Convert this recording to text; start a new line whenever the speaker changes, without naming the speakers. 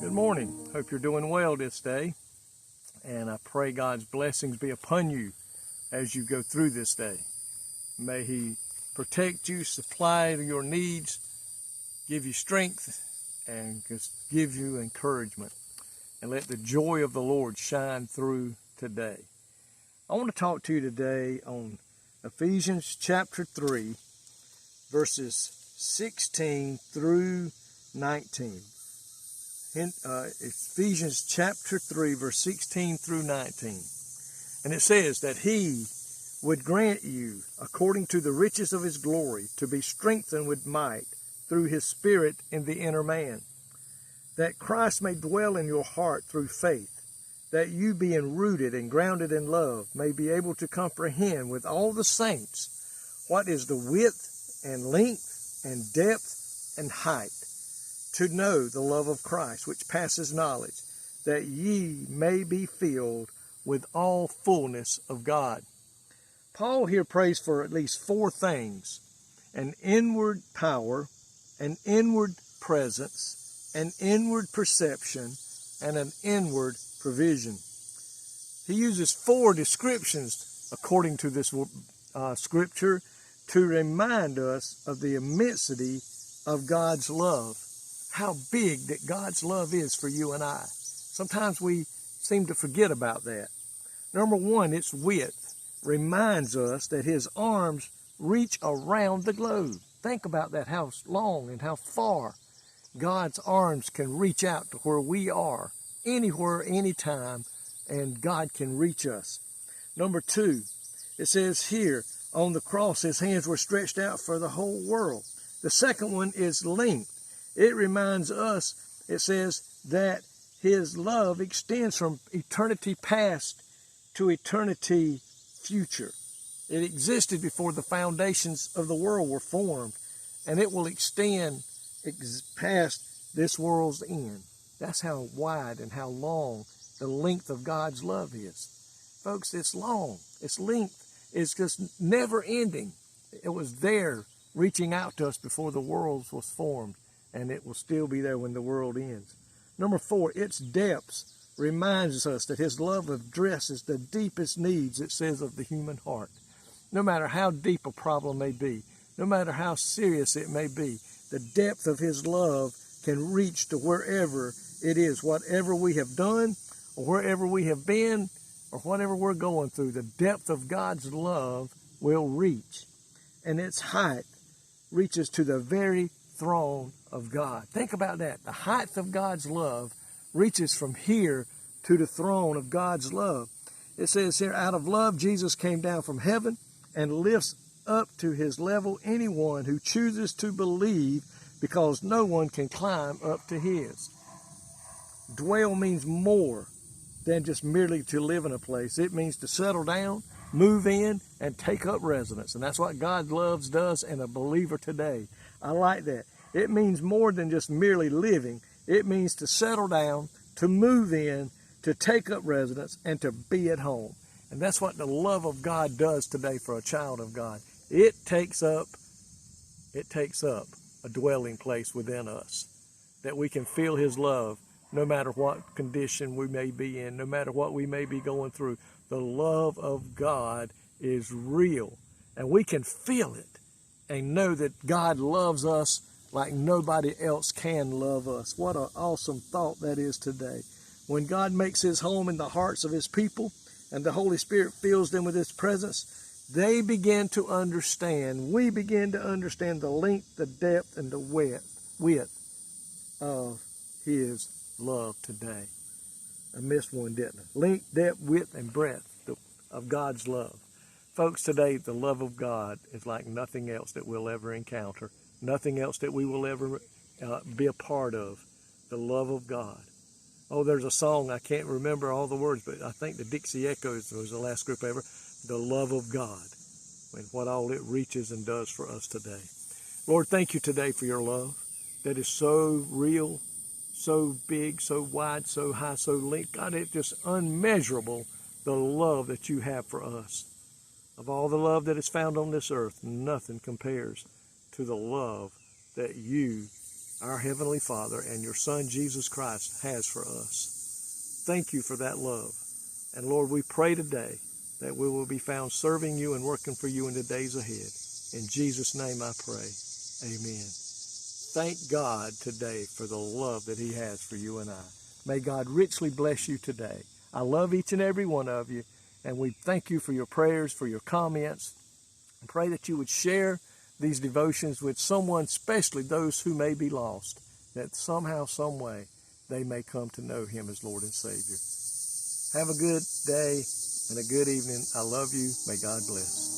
Good morning. Hope you're doing well this day. And I pray God's blessings be upon you as you go through this day. May He protect you, supply your needs, give you strength, and just give you encouragement. And let the joy of the Lord shine through today. I want to talk to you today on Ephesians chapter 3, verses 16 through 19. Ephesians chapter 3, verse 16 through 19. And it says that He would grant you, according to the riches of His glory, to be strengthened with might through His Spirit in the inner man, that Christ may dwell in your heart through faith, that you, being rooted and grounded in love, may be able to comprehend with all the saints what is the width and length and depth and height, to know the love of Christ, which passes knowledge, that ye may be filled with all fullness of God. Paul here prays for at least four things: an inward power, an inward presence, an inward perception, and an inward provision. He uses four descriptions, according to this scripture, to remind us of the immensity of God's love. How big that God's love is for you and I. Sometimes we seem to forget about that. Number one, its width reminds us that His arms reach around the globe. Think about that, how long and how far God's arms can reach out to where we are, anywhere, anytime, and God can reach us. Number two, it says here, on the cross, His hands were stretched out for the whole world. The second one is length. It reminds us, it says, that His love extends from eternity past to eternity future. It existed before the foundations of the world were formed, and it will extend past this world's end. That's how wide and how long the length of God's love is. Folks, it's long. Its length is just never ending. It was there reaching out to us before the world was formed, and it will still be there when the world ends. Number four, its depths reminds us that His love addresses the deepest needs, it says, of the human heart. No matter how deep a problem may be, no matter how serious it may be, the depth of His love can reach to wherever it is, whatever we have done, or wherever we have been, or whatever we're going through. The depth of God's love will reach. And its height reaches to the very throne of God. Think about that. The height of God's love reaches from here to the throne of God's love. It says here, out of love, Jesus came down from heaven and lifts up to His level anyone who chooses to believe, because no one can climb up to His. Dwell means more than just merely to live in a place. It means to settle down, move in, and take up residence. And that's what God loves does in a believer today. I like that. It means more than just merely living. It means to settle down, to move in, to take up residence, and to be at home. And that's what the love of God does today for a child of God. It takes up a dwelling place within us, that we can feel His love no matter what condition we may be in, no matter what we may be going through. The love of God is real, and we can feel it and know that God loves us like nobody else can love us. What an awesome thought that is today. When God makes His home in the hearts of His people and the Holy Spirit fills them with His presence, they begin to understand, we begin to understand the length, the depth, and the width of His love today. I missed one, didn't I? Length, depth, width, and breadth of God's love. Folks, today the love of God is like nothing else that we'll ever encounter, nothing else that we will ever be a part of. The love of God. Oh, there's a song, I can't remember all the words, but I think the Dixie Echoes was the last group ever. The love of God, and what all it reaches and does for us today. Lord, thank you today for your love that is so real, so big, so wide, so high, so linked. God, it's just unmeasurable, the love that you have for us. Of all the love that is found on this earth, nothing compares to the love that you, our Heavenly Father and your Son Jesus Christ has for us. Thank you for that love. And Lord, we pray today that we will be found serving you and working for you in the days ahead. In Jesus' name I pray. Amen. Thank God today for the love that he has for you and I. May God richly bless you today. I love each and every one of you, and we thank you for your prayers, for your comments. I pray that you would share these devotions with someone, especially those who may be lost, that somehow, some way, they may come to know him as Lord and Savior. Have a good day and a good evening. I love you. May God bless.